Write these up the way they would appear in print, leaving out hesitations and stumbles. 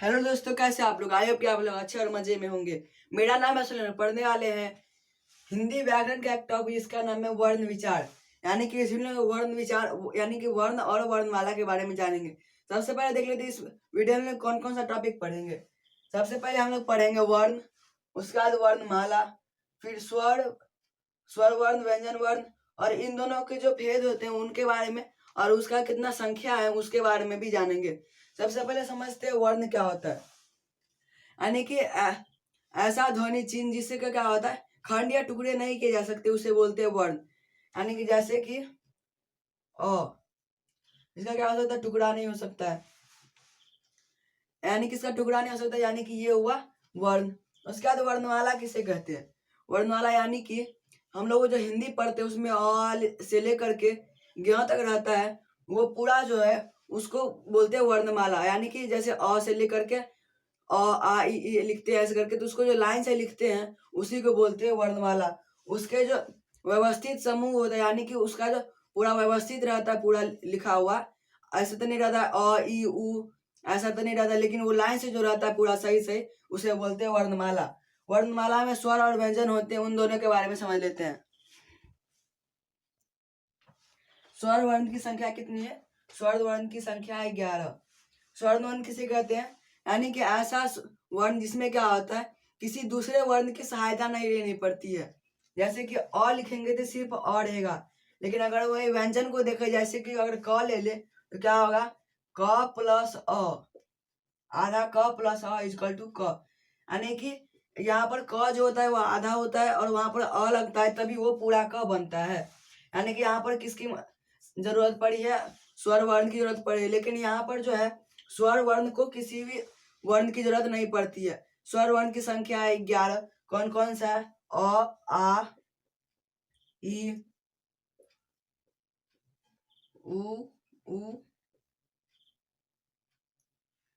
Hello दोस्तों, कैसे आप लोग? आई होप कि आप लोग अच्छे और मजे में होंगे। मेरा नाम है सुनील। पढ़ने वाले हैं हिंदी व्याकरण का एक टॉपिक, इसका नाम है वर्ण विचार। यानी कि इसमें वर्ण विचार यानी कि वर्ण और वर्णमाला के बारे में जानेंगे। सबसे पहले देख लेते हैं इस वीडियो में कौन कौन सा टॉपिक पढ़ेंगे। सबसे पहले हम लोग पढ़ेंगे वर्ण, उसके बाद वर्णमाला, फिर स्वर, स्वर वर्ण, व्यंजन वर्ण, और इन दोनों के जो भेद होते हैं उनके बारे में, और उसका कितना संख्या है उसके बारे में भी जानेंगे। सबसे पहले समझते हैं वर्ण क्या होता है। यानी कि ऐसा ध्वनि चिन्ह जिससे क्या क्या होता है, खंड या टुकड़े नहीं किए जा सकते, उसे बोलते हैं वर्ण। यानी कि जैसे कि अ, इसका क्या हो सकता है, टुकड़ा नहीं हो सकता है। यानी कि इसका टुकड़ा नहीं हो सकता, यानी कि ये हुआ वर्ण। उसके बाद वर्णमाला किसे कहते हैं? वर्णमाला यानी कि हम लोग जो हिंदी पढ़ते हैं उसमें अ से लेकर के ज्ञ तक रहता है, वो पूरा जो है उसको बोलते हैं वर्णमाला। यानी कि जैसे अ से लेकर के आ इ ई लिखते हैं ऐसे करके, तो उसको जो लाइन से लिखते हैं उसी को बोलते हैं वर्णमाला। उसके जो व्यवस्थित समूह होता है, यानी कि उसका जो पूरा व्यवस्थित रहता है, पूरा लिखा हुआ, ऐसा तो नहीं रहता अ ई उ, ऐसा तो नहीं रहता, लेकिन वो लाइन से जो रहता है पूरा सही सही, उसे बोलते हैं वर्णमाला। वर्णमाला में स्वर और व्यंजन होते हैं, उन दोनों के बारे में समझ लेते हैं। स्वर वर्ण की संख्या कितनी है? स्वर वर्ण की संख्या है 11। स्वर वर्ण किसे कहते हैं? यानी कि ऐसा वर्ण जिसमें क्या होता है, किसी दूसरे वर्ण की सहायता नहीं लेनी पड़ती है। जैसे कि अ लिखेंगे तो सिर्फ अ रहेगा, लेकिन अगर वही व्यंजन को देखे, जैसे कि अगर क ले ले तो क्या होगा, क प्लस अ, आधा क प्लस अ इजकल टू क। यानी कि यहाँ पर क जो होता है वो आधा होता है, और वहां पर अ लगता है, तभी वो पूरा क बनता है। यानी कि यहाँ पर किसकी जरूरत पड़ी है? स्वर वर्ण की जरूरत पड़ी है। लेकिन यहाँ पर जो है स्वर वर्ण को किसी भी वर्ण की जरूरत नहीं पड़ती है। स्वर वर्ण की संख्या है 11। कौन कौन सा है? अ, आ, ई, उ, ऊ,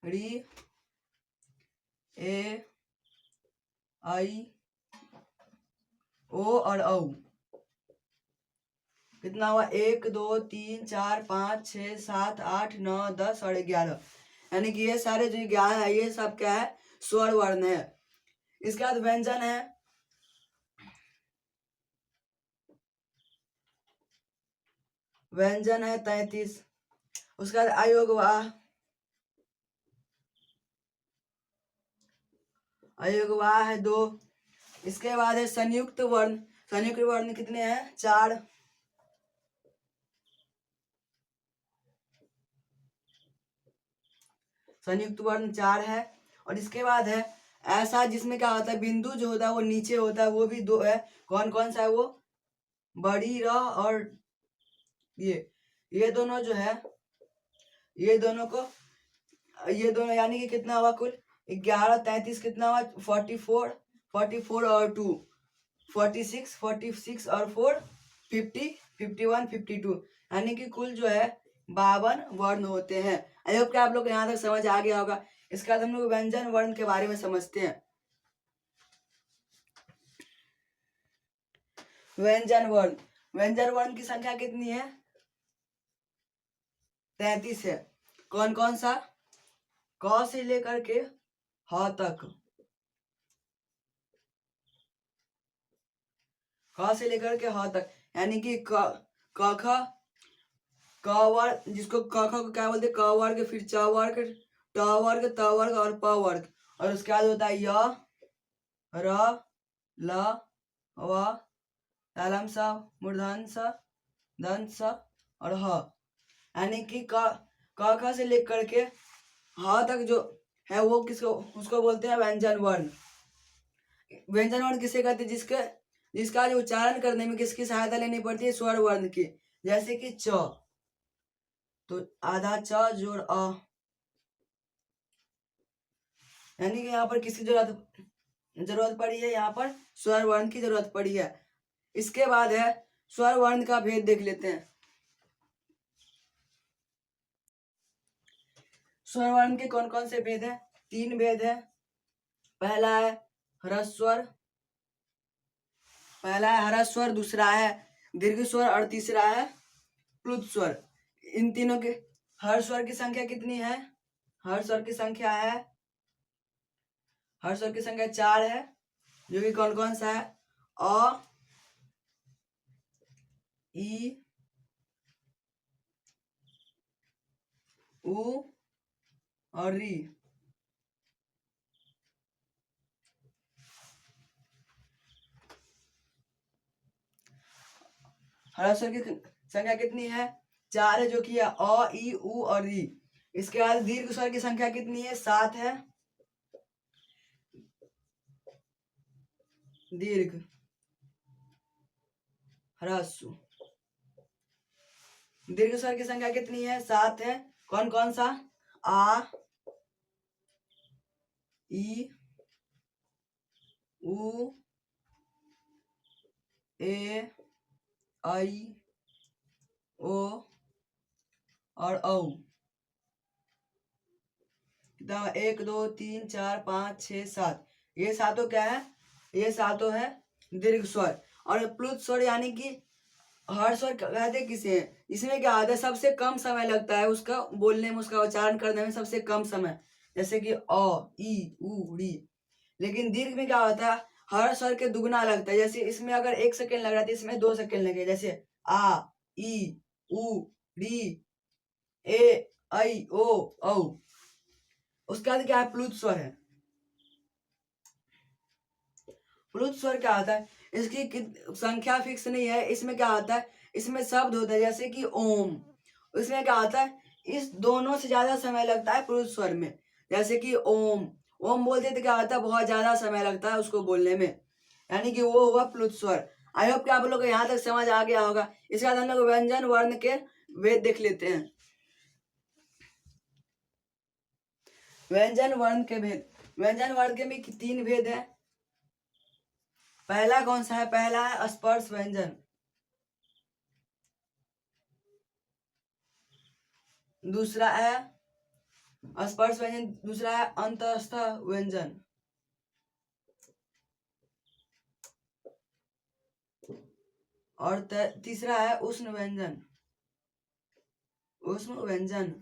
री, ए, आई, ओ और औ। कितना हुआ? 1 2 3 4 5 6 7 8 9 10 और 11। यानी कि ये सारे जो 11 है, ये सब क्या है? स्वर वर्ण है। इसके बाद व्यंजन है। व्यंजन है 33। उसके बाद अयोगवाह, अयोगवाह है 2। इसके बाद है संयुक्त वर्ण। संयुक्त वर्ण कितने हैं? 4। संयुक्त वर्ण 4 है। और इसके बाद है ऐसा जिसमें क्या होता है, बिंदु जो होता है वो नीचे होता है, वो भी 2 है। कौन कौन सा है वो? बड़ी र और ये दोनों जो है, ये दोनों को, ये दोनों यानी कि कितना हुआ कुल? 11 33 कितना हुआ? 44। 44 और 2 46। 46 और 4 50। 51 52। यानी कि कुल जो है 52 वर्ण होते हैं। आई होप कि आप लोग को यहाँ तक समझ आ गया होगा। इसके बाद हम लोग व्यंजन वर्ण के बारे में समझते हैं। व्यंजन वर्ण, व्यंजन वर्ण की संख्या कितनी है? 33 है। कौन कौन सा? क से लेकर के ह तक, क से लेकर के ह तक। यानी कि क ख, क वर्ग, जिसको क ख को क्या बोलते हैं? क वर्ग, फिर च वर्ग, ट वर्ग, त वर्ग और प वर्ग। और उसके बाद होता है य, र, ल, व, तालम स, मूर्धन स, दंत स और ह। यानी कि क ख से लेकर के ह तक जो है वो किसको, उसको बोलते हैं व्यंजन वर्ण। व्यंजन वर्ण किसे कहते हैं? जिसका जो उच्चारण करने में किसकी सहायता लेनी पड़ती है? स्वर वर्ण की। जैसे कि च, तो आधा च जोड़ अ, यानी कि यहाँ पर किसकी जरूरत पड़ी है? यहाँ पर स्वर वर्ण की जरूरत पड़ी है। इसके बाद है स्वर वर्ण का भेद देख लेते हैं। स्वर वर्ण के कौन कौन से भेद हैं? 3 भेद है। पहला है ह्रस्व स्वर, पहला है ह्रस्व स्वर, दूसरा है दीर्घ स्वर और तीसरा है प्लुत स्वर। इन तीनों के हर स्वर की संख्या कितनी है? हर स्वर की संख्या है हर स्वर की संख्या 4 है, जो कि कौन कौन सा है? अ, ई, उ और री। हर स्वर की संख्या कितनी है? 4 है, जो कि है अ, ई, उ और री। इसके बाद दीर्घ स्वर की संख्या कितनी है? 7 है। दीर्घ ह्रस्व, दीर्घ स्वर की संख्या कितनी है? 7 है। कौन कौन सा? आ, ई, उ, ए, आई, ओ और औ। कितना? 1 2 3 4 5 6 7। ये सातों क्या है? ये सातों है दीर्घ स्वर। और प्लुत स्वर यानी कि हर स्वर कहते किसे हैं? इसमें क्या होता है? सबसे कम समय लगता है उसका बोलने में, उसका उच्चारण करने में सबसे कम समय। जैसे कि अ, ई, उ, री। लेकिन दीर्घ में क्या होता है? हर स्वर के दुगना लगता है। जैसे इसमें अगर 1 सेकेंड लग रहा है तो इसमें 2 सेकेंड लगे। जैसे आ, ई, उ, री, ए, आई, ओ, औ। उसके बाद क्या है? प्लुत स्वर है। प्लुत स्वर क्या होता है? इसकी संख्या फिक्स नहीं है। इसमें क्या होता है? इसमें शब्द होता है, जैसे कि ओम। इसमें क्या होता है? इस दोनों से ज्यादा समय लगता है प्लुत स्वर में। जैसे कि ओम, ओम बोलते तो क्या होता है? बहुत ज्यादा समय लगता है उसको बोलने में, यानी कि वो हुआ प्लुत स्वर। आई होप कि आप लोग को यहाँ तक समझ आ गया होगा। इसके बाद हम लोग व्यंजन वर्ण के भेद देख लेते हैं। व्यंजन वर्ण के भेद। व्यंजन वर्ण के भी 3 भेद है। पहला कौन सा है? पहला है स्पर्श व्यंजन। दूसरा है स्पर्श व्यंजन। दूसरा है अंतस्थ व्यंजन। और तीसरा है उष्ण व्यंजन। उष्ण व्यंजन।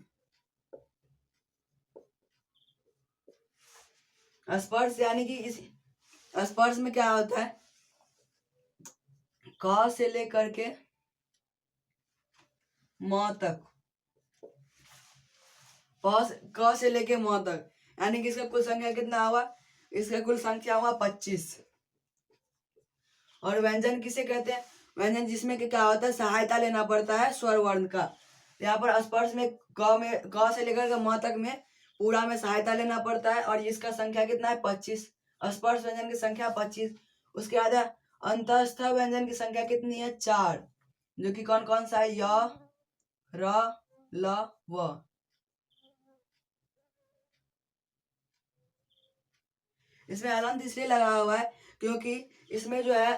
स्पर्श यानी कि इस स्पर्श में क्या होता है? क से लेकर के म तक, क से लेके म तक, यानी कि इसका कुल संख्या कितना हुआ? इसका कुल संख्या हुआ 25। और व्यंजन किसे कहते हैं? व्यंजन जिसमें कि क्या होता है? सहायता लेना पड़ता है स्वर वर्ण का। यहाँ पर स्पर्श में क से लेकर के म तक में पूरा में सहायता लेना पड़ता है। और इसका संख्या कितना है? 25। स्पर्श व्यंजन की संख्या 25। उसके बाद अंतस्थ व्यंजन की संख्या कितनी है? 4, जो कि कौन कौन सा है? य, र, ल, व। इसमें हलंत इसलिए लगा हुआ है क्योंकि इसमें जो है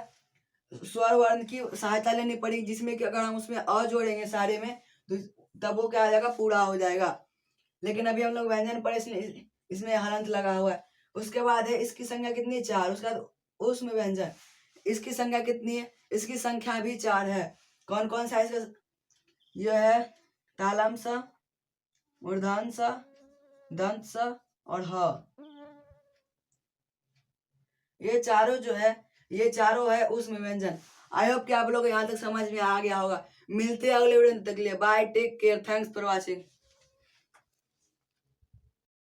स्वर वर्ण की सहायता लेनी पड़ेगी, जिसमें कि अगर हम उसमें अ जोड़ेंगे सारे में तो तब वो क्या आ जाएगा? पूरा हो जाएगा। लेकिन अभी हम लोग व्यंजन पढ़े इसलिए इसमें हलंत लगा हुआ है। उसके बाद है इसकी संख्या कितनी है? 4। उसके बाद उष्ण व्यंजन, इसकी संख्या कितनी है? इसकी संख्या भी 4 है। कौन कौन सा इसका? यह है तालम सा, मूर्धन सा, दंत सा और ह। ये चारों जो है, ये चारों है उष्ण व्यंजन। आई होप कि आप लोग को यहाँ तक समझ में आ गया होगा। मिलते हैं अगले वीडियो में, तक के लिए bye, take care, thanks for watching.